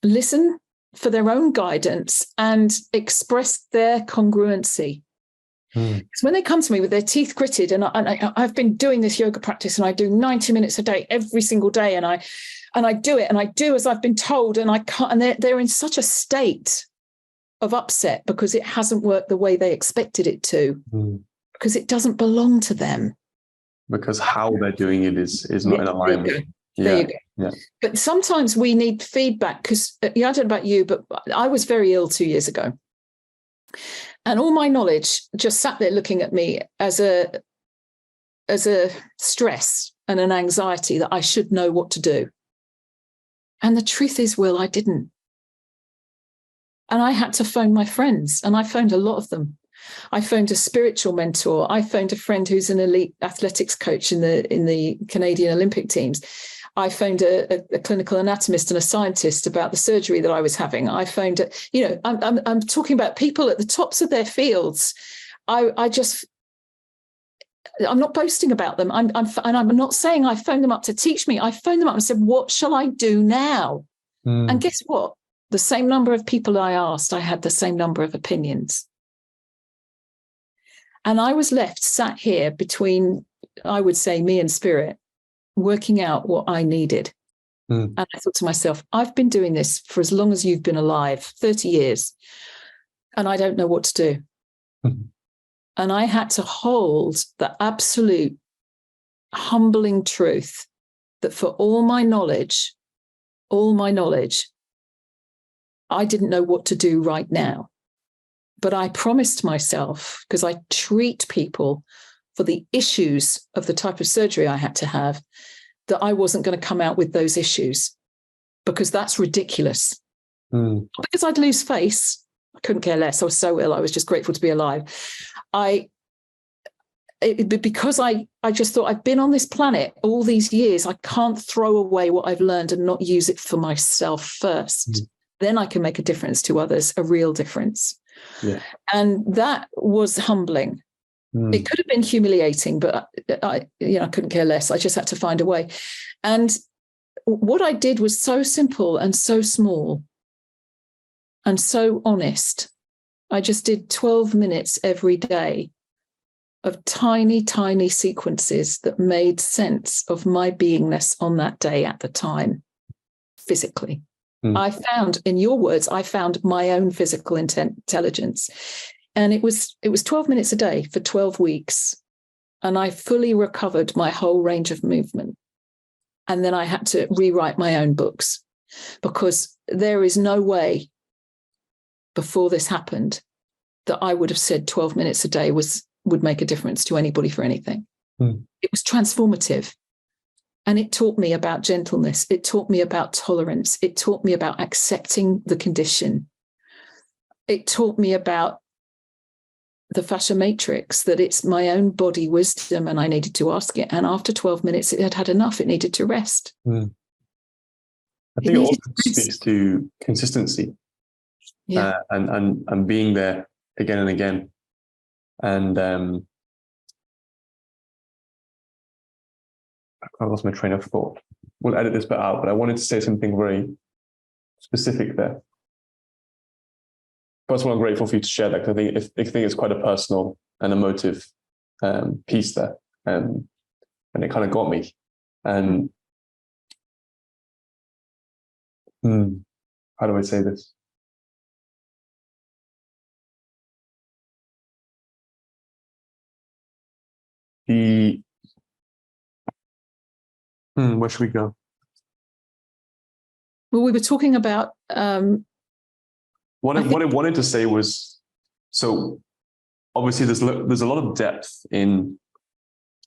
listen for their own guidance and express their congruency. Because when they come to me with their teeth gritted, and I've been doing this yoga practice and I do 90 minutes a day, every single day, and I do it and I do as I've been told, and I can't, and they're in such a state of upset because it hasn't worked the way they expected it to, because it doesn't belong to them. Because how they're doing it is not in alignment. There you go. Yeah. But sometimes we need feedback, because I don't know about you, but I was very ill 2 years ago. And all my knowledge just sat there looking at me as a stress and an anxiety that I should know what to do. And the truth is, Will, I didn't. And I had to phone my friends, and I phoned a lot of them. I phoned a spiritual mentor. I phoned a friend who's an elite athletics coach in the Canadian Olympic teams. I phoned a clinical anatomist and a scientist about the surgery that I was having. I phoned, I'm talking about people at the tops of their fields. I'm not boasting about them. And I'm not saying I phoned them up to teach me. I phoned them up and said, what shall I do now? And guess what? The same number of people I asked, I had the same number of opinions. And I was left sat here between, I would say, me and spirit, working out what I needed. And I thought to myself, I've been doing this for as long as you've been alive, 30 years, and I don't know what to do. And I had to hold the absolute humbling truth that for all my knowledge, I didn't know what to do right now. But I promised myself, because I treat people for the issues of the type of surgery I had to have, that I wasn't going to come out with those issues, because that's ridiculous. Because I'd lose face. I couldn't care less. I was so ill. I was just grateful to be alive. Because I just thought, I've been on this planet all these years. I can't throw away what I've learned and not use it for myself first. Then I can make a difference to others, a real difference. Yeah. And that was humbling. It could have been humiliating, but I couldn't care less. I just had to find a way. And what I did was so simple and so small and so honest. I just did 12 minutes every day of tiny, tiny sequences that made sense of my beingness on that day at the time, physically. I found, in your words, I found my own physical intelligence. And it was 12 minutes a day for 12 weeks. And I fully recovered my whole range of movement. And then I had to rewrite my own books, because there is no way before this happened that I would have said 12 minutes a day would make a difference to anybody for anything. It was transformative. And it taught me about gentleness. It taught me about tolerance. It taught me about accepting the condition. It taught me about the fascia matrix, that it's my own body wisdom and I needed to ask it. And after 12 minutes, it had had enough. It needed to rest. I think it also speaks to consistency, and being there again and again. And I lost my train of thought. We'll edit this bit out, but I wanted to say something very specific there. First of all, I'm grateful for you to share that, because I think it's quite a personal and emotive piece there, and it kind of got me. And how do I say this? Where should we go? Well, we were talking about what I wanted to say was, so obviously there's a lot of depth in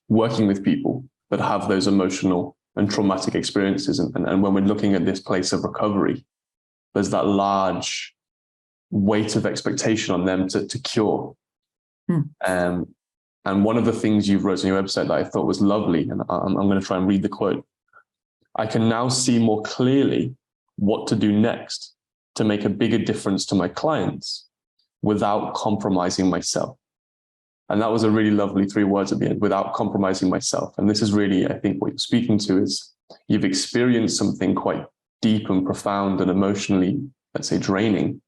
working with people that have those emotional and traumatic experiences, and when we're looking at this place of recovery, there's that large weight of expectation on them to cure. And one of the things you wrote on your website that I thought was lovely, and I'm going to try and read the quote. I can now see more clearly what to do next to make a bigger difference to my clients without compromising myself. And that was a really lovely 3 words at the end, without compromising myself. And this is really, I think, what you're speaking to is you've experienced something quite deep and profound and emotionally, let's say, draining,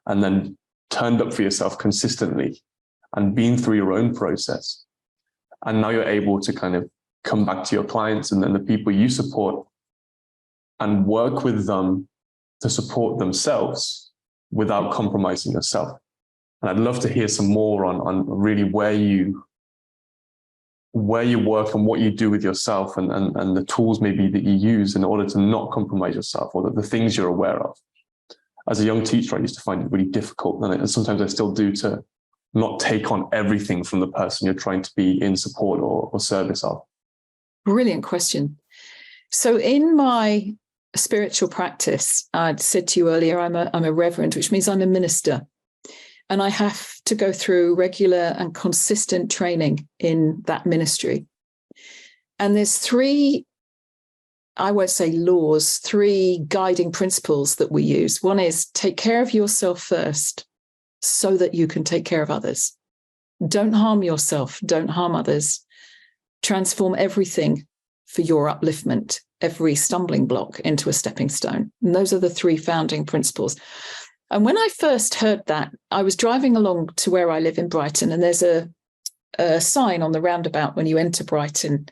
and then turned up for yourself consistently and been through your own process. And now you're able to kind of come back to your clients and then the people you support and work with them to support themselves without compromising yourself. And I'd love to hear some more on really where you work and what you do with yourself, and the tools maybe that you use in order to not compromise yourself, or the things you're aware of. As a young teacher, I used to find it really difficult, and sometimes I still do, to not take on everything from the person you're trying to be in support or service of. Brilliant question. So in my spiritual practice, I'd said to you earlier, I'm a reverend, which means I'm a minister. And I have to go through regular and consistent training in that ministry. And there's 3 I won't say laws, 3 guiding principles that we use. One is take care of yourself first so that you can take care of others. Don't harm yourself. Don't harm others. Transform everything for your upliftment, every stumbling block into a stepping stone. And those are the 3 founding principles. And when I first heard that, I was driving along to where I live in Brighton, and there's a sign on the roundabout when you enter Brighton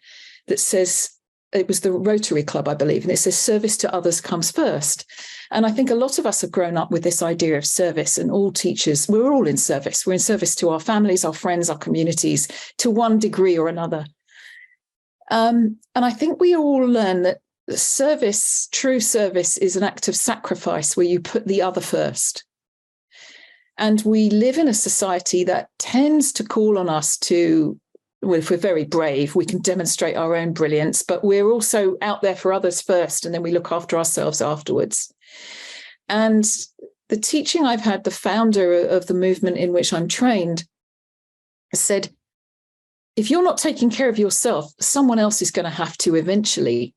that says, it was the Rotary Club, I believe, and it says service to others comes first. And I think a lot of us have grown up with this idea of service, and all teachers, we're all in service. We're in service to our families, our friends, our communities, to one degree or another. And I think we all learn that service, true service, is an act of sacrifice where you put the other first. And we live in a society that tends to call on us to, well, if we're very brave, we can demonstrate our own brilliance, but we're also out there for others first, and then we look after ourselves afterwards. And the teaching I've had, the founder of the movement in which I'm trained, said, if you're not taking care of yourself, someone else is going to have to eventually.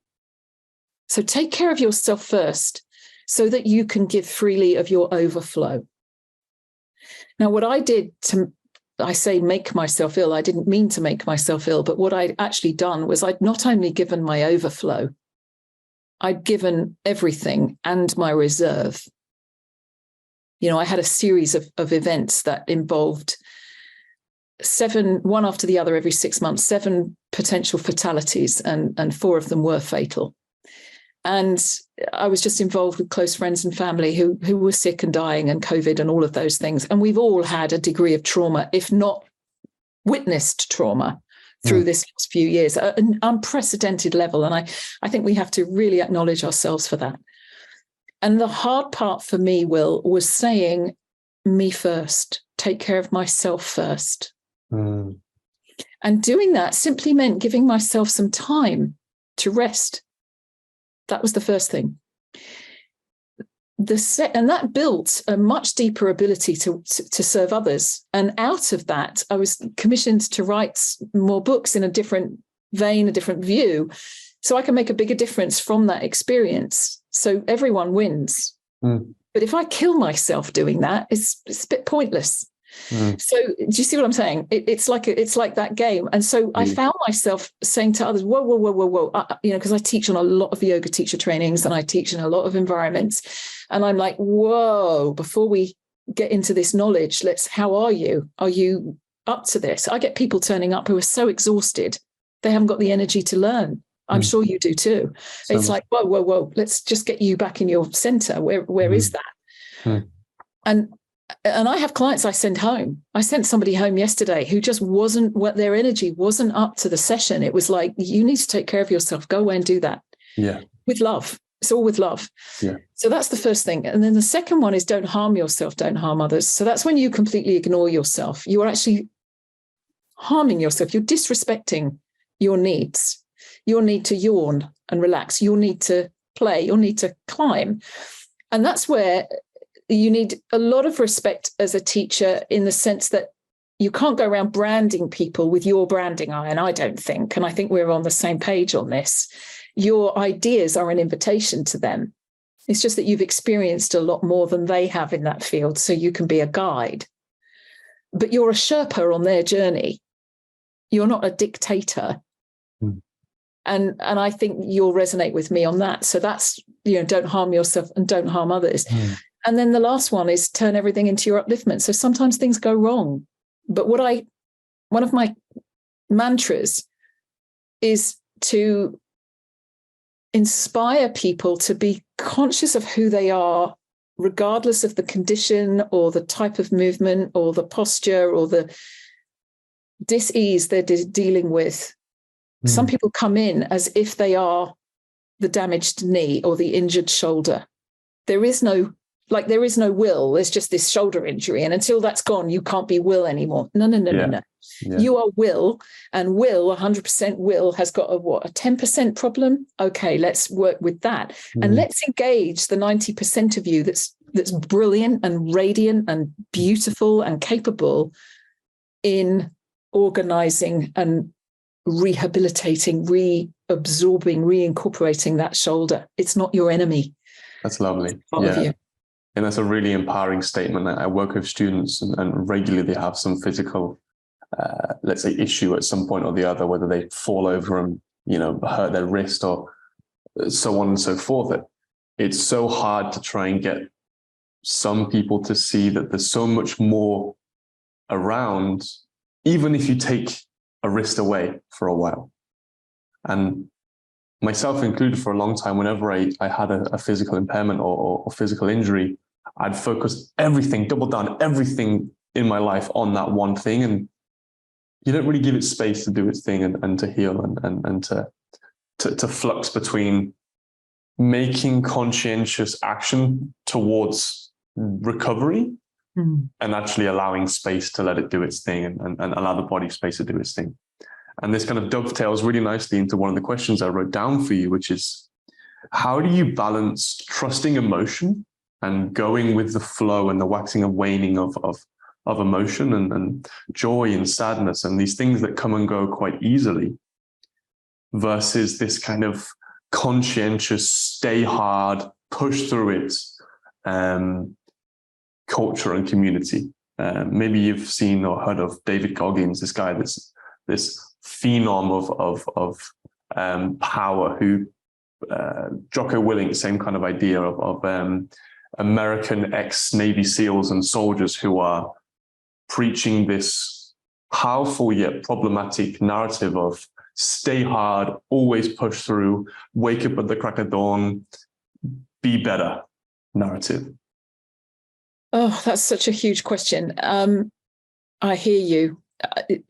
So take care of yourself first so that you can give freely of your overflow. Now, what I did I say make myself ill, I didn't mean to make myself ill, but what I'd actually done was I'd not only given my overflow, I'd given everything and my reserve. I had a series of events that involved 7, one after the other every 6 months, 7 potential fatalities, and 4 of them were fatal. And I was just involved with close friends and family who were sick and dying, and COVID and all of those things. And we've all had a degree of trauma, if not witnessed trauma, through this last few years at an unprecedented level. And I think we have to really acknowledge ourselves for that. And the hard part for me, Will, was saying me first, take care of myself first. And doing that simply meant giving myself some time to rest. That was the first thing. And that built a much deeper ability to serve others. And out of that, I was commissioned to write more books in a different vein, a different view, so I can make a bigger difference from that experience. So everyone wins. But if I kill myself doing that, it's a bit pointless. So do you see what I'm saying? It's like that game. And so I found myself saying to others, whoa, because I teach on a lot of yoga teacher trainings and I teach in a lot of environments. And I'm like, whoa, before we get into this knowledge, how are you? Are you up to this? I get people turning up who are so exhausted, they haven't got the energy to learn. I'm sure you do too. It's like, whoa, let's just get you back in your center. Where is that? And I have clients I send home. I sent somebody home yesterday who just their energy wasn't up to the session. It was like, you need to take care of yourself. Go away and do that. Yeah. With love. It's all with love. Yeah. So that's the first thing. And then the second one is don't harm yourself, don't harm others. So that's when you completely ignore yourself. You are actually harming yourself. You're disrespecting your needs, your need to yawn and relax, your need to play, your need to climb. And that's where you need a lot of respect as a teacher, in the sense that you can't go around branding people with your branding eye, and I don't think, and I think we're on the same page on this. Your ideas are an invitation to them. It's just that you've experienced a lot more than they have in that field, so you can be a guide. But you're a Sherpa on their journey. You're not a dictator. And I think you'll resonate with me on that. So that's, don't harm yourself and don't harm others. And then the last one is turn everything into your upliftment. So sometimes things go wrong. But one of my mantras is to inspire people to be conscious of who they are, regardless of the condition or the type of movement or the posture or the dis-ease they're dealing with. Some people come in as if they are the damaged knee or the injured shoulder. There is no will. There's just this shoulder injury. And until that's gone, you can't be Will anymore. No. Yeah. You are Will, and Will, 100% Will, has got a 10% problem? Okay, let's work with that. And let's engage the 90% of you that's brilliant and radiant and beautiful and capable in organizing and rehabilitating, reabsorbing, reincorporating that shoulder. It's not your enemy. That's lovely. Part of you. And that's a really empowering statement. I work with students and regularly they have some physical, let's say, issue at some point or the other, whether they fall over and, hurt their wrist or so on and so forth. It's so hard to try and get some people to see that there's so much more around, even if you take a wrist away for a while. And myself included, for a long time, whenever I had a physical impairment or physical injury, I'd focus everything, double down everything in my life on that one thing. And you don't really give it space to do its thing and to heal and to flux between making conscientious action towards recovery and actually allowing space to let it do its thing and allow the body space to do its thing. And this kind of dovetails really nicely into one of the questions I wrote down for you, which is, how do you balance trusting emotion and going with the flow and the waxing and waning of emotion and joy and sadness and these things that come and go quite easily, versus this kind of conscientious, stay hard, push through it culture and community? Maybe you've seen or heard of David Goggins, this guy, this phenom of power, who Jocko Willink, same kind of idea of American ex-Navy SEALs and soldiers who are preaching this powerful yet problematic narrative of stay hard, always push through, wake up at the crack of dawn, be better narrative. Oh, that's such a huge question. I hear you.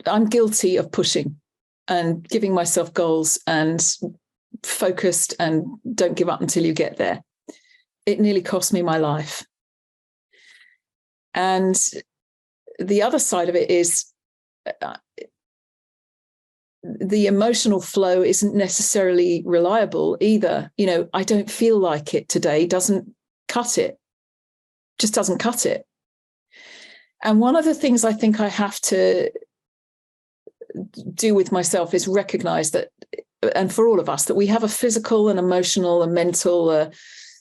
I'm guilty of pushing and giving myself goals and focused and don't give up until you get there. It nearly cost me my life. And the other side of it is the emotional flow isn't necessarily reliable either. I don't feel like it today, doesn't cut it. Just doesn't cut it. And one of the things I think I have to do with myself is recognize that, and for all of us, that we have a physical and emotional and mental,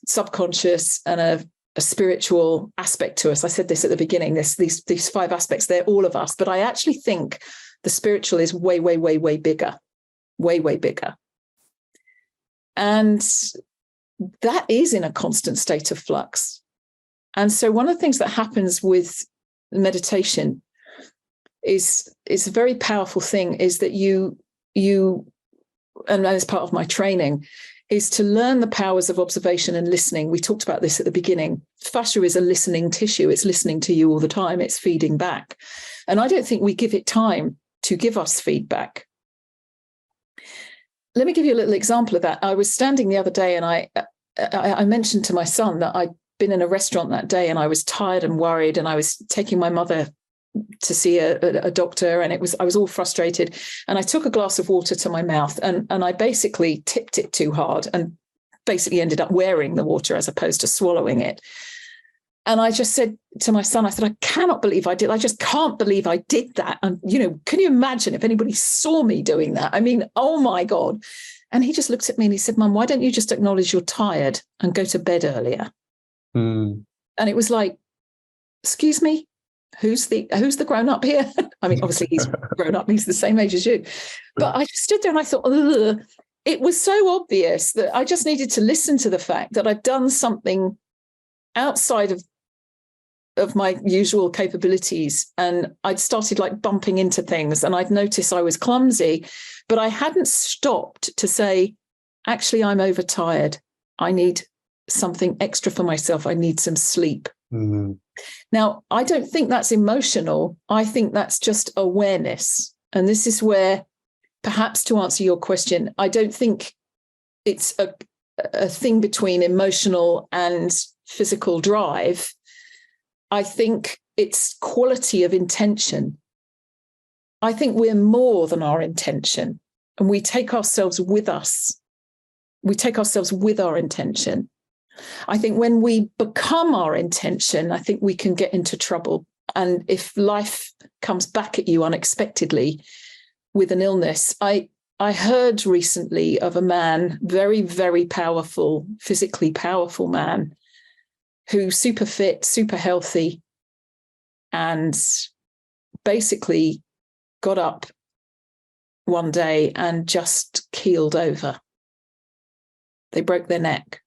subconscious and a spiritual aspect to us. I said this at the beginning, these 5 aspects, they're all of us. But I actually think the spiritual is way, way, way, way bigger, way, way bigger. And that is in a constant state of flux. And so one of the things that happens with meditation is a very powerful thing, is that you and as part of my training, is to learn the powers of observation and listening. We talked about this at the beginning. Fascia is a listening tissue. It's listening to you all the time. It's feeding back. And I don't think we give it time to give us feedback. Let me give you a little example of that. I was standing the other day and I mentioned to my son that I'd been in a restaurant that day and I was tired and worried, and I was taking my mother to see a doctor, and I was all frustrated, and I took a glass of water to my mouth and I basically tipped it too hard and basically ended up wearing the water as opposed to swallowing it. And I just said to my son, I said, I cannot believe I did. I just can't believe I did that. And, can you imagine if anybody saw me doing that? I mean, oh my God. And he just looked at me and he said, Mum, why don't you just acknowledge you're tired and go to bed earlier? And it was like, excuse me, who's the grown up here? I mean, obviously he's grown up, he's the same age as you. But I just stood there and I thought, ugh. It was so obvious that I just needed to listen to the fact that I'd done something outside of my usual capabilities, and I'd started like bumping into things, and I'd noticed I was clumsy, but I hadn't stopped to say, actually, I'm overtired. I need something extra for myself. I need some sleep. Now, I don't think that's emotional. I think that's just awareness. And this is where, perhaps to answer your question, I don't think it's a thing between emotional and physical drive. I think it's quality of intention. I think we're more than our intention, and we take ourselves with us. We take ourselves with our intention. I think when we become our intention, I think we can get into trouble. And if life comes back at you unexpectedly, with an illness. I heard recently of a man, very, very powerful, physically powerful man, who's super fit, super healthy, and basically got up one day and just keeled over. They broke their neck.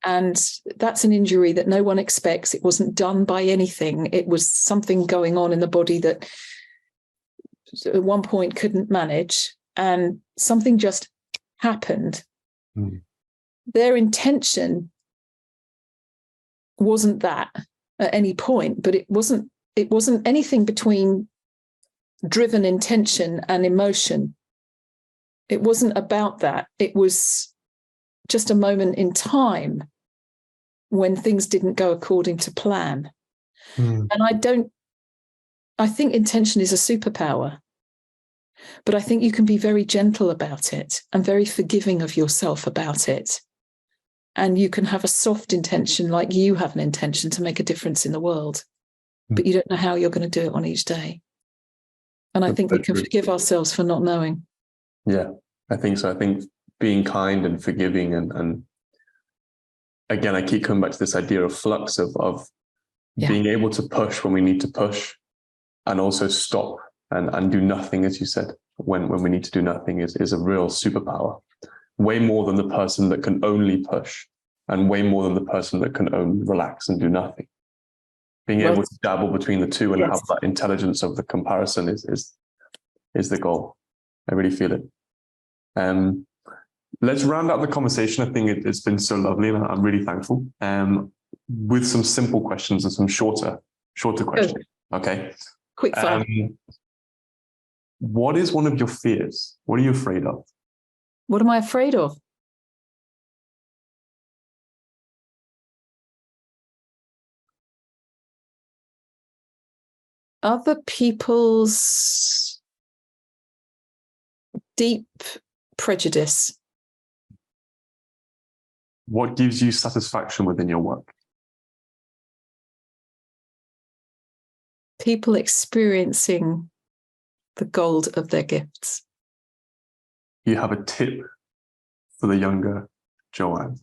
And that's an injury that no one expects. It wasn't done by anything. It was something going on in the body that at one point couldn't manage, and something just happened. Their intention wasn't that at any point, but it wasn't anything between driven intention and emotion. It wasn't about that. It was just a moment in time when things didn't go according to plan. And I think intention is a superpower, but I think you can be very gentle about it and very forgiving of yourself about it. And you can have a soft intention, like you have an intention to make a difference in the world, but you don't know how you're going to do it on each day. And I think we can forgive ourselves for not knowing. Yeah, I think so. I think being kind and forgiving and again, I keep coming back to this idea of flux of being able to push when we need to push, and also stop and do nothing, as you said, when we need to do nothing is a real superpower. Way more than the person that can only push, and way more than the person that can only relax and do nothing. Being able to dabble between the two and have that intelligence of the comparison is the goal. I really feel it. Let's round out the conversation. I think it's been so lovely, and I'm really thankful. With some simple questions and some shorter questions. Okay. Quick fire. What is one of your fears? What are you afraid of? What am I afraid of? Other people's deep prejudice. What gives you satisfaction within your work? People experiencing the gold of their gifts. You have a tip for the younger Joanne?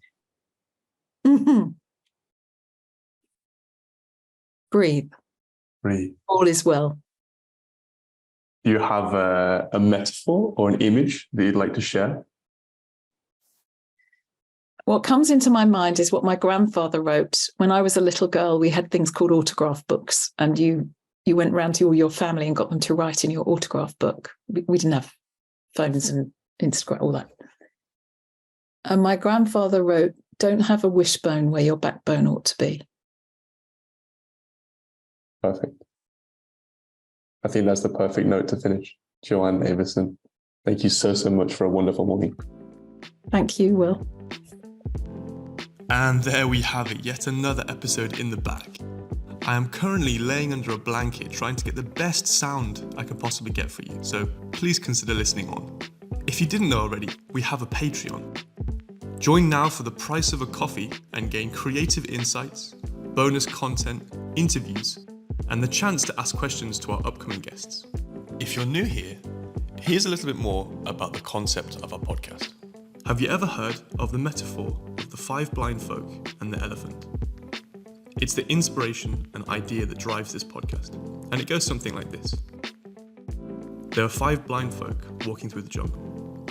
Breathe. Breathe. All is well. Do you have a metaphor or an image that you'd like to share? What comes into my mind is what my grandfather wrote. When I was a little girl, we had things called autograph books, and you went round to all your family and got them to write in your autograph book. We didn't have phones and Instagram, all that. And my grandfather wrote, "Don't have a wishbone where your backbone ought to be." Perfect. I think that's the perfect note to finish. Joanne Avison, thank you so much for a wonderful morning. Thank you, Will. And there we have it, yet another episode in the bag. I am currently laying under a blanket trying to get the best sound I can possibly get for you, so please consider listening on. If you didn't know already, we have a Patreon. Join now for the price of a coffee and gain creative insights, bonus content, interviews, and the chance to ask questions to our upcoming guests. If you're new here, here's a little bit more about the concept of our podcast. Have you ever heard of the metaphor of the 5 blind folk and the elephant? It's the inspiration and idea that drives this podcast, and it goes something like this. There are 5 blind folk walking through the jungle.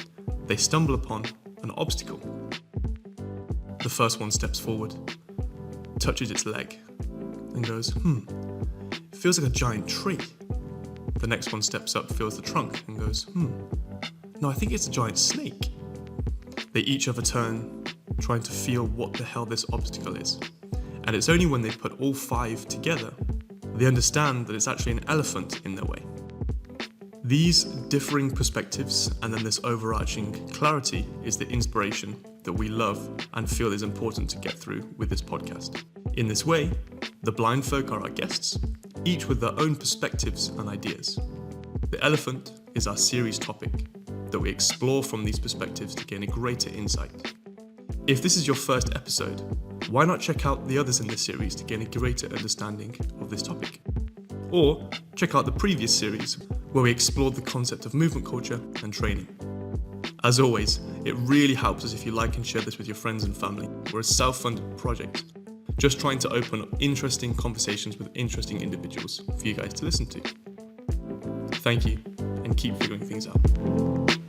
They stumble upon an obstacle. The first one steps forward, touches its leg, and goes, it feels like a giant tree. The next one steps up, feels the trunk, and goes, no, I think it's a giant snake. They each have a turn, trying to feel what the hell this obstacle is. And it's only when they put all 5 together, they understand that it's actually an elephant in their way. These differing perspectives and then this overarching clarity is the inspiration that we love and feel is important to get through with this podcast. In this way, the blind folk are our guests, each with their own perspectives and ideas. The elephant is our series topic that we explore from these perspectives to gain a greater insight. If this is your first episode, why not check out the others in this series to gain a greater understanding of this topic? or check out the previous series where we explored the concept of movement culture and training. As always, it really helps us if you like and share this with your friends and family. We're a self-funded project, just trying to open up interesting conversations with interesting individuals for you guys to listen to. Thank you, and keep figuring things out.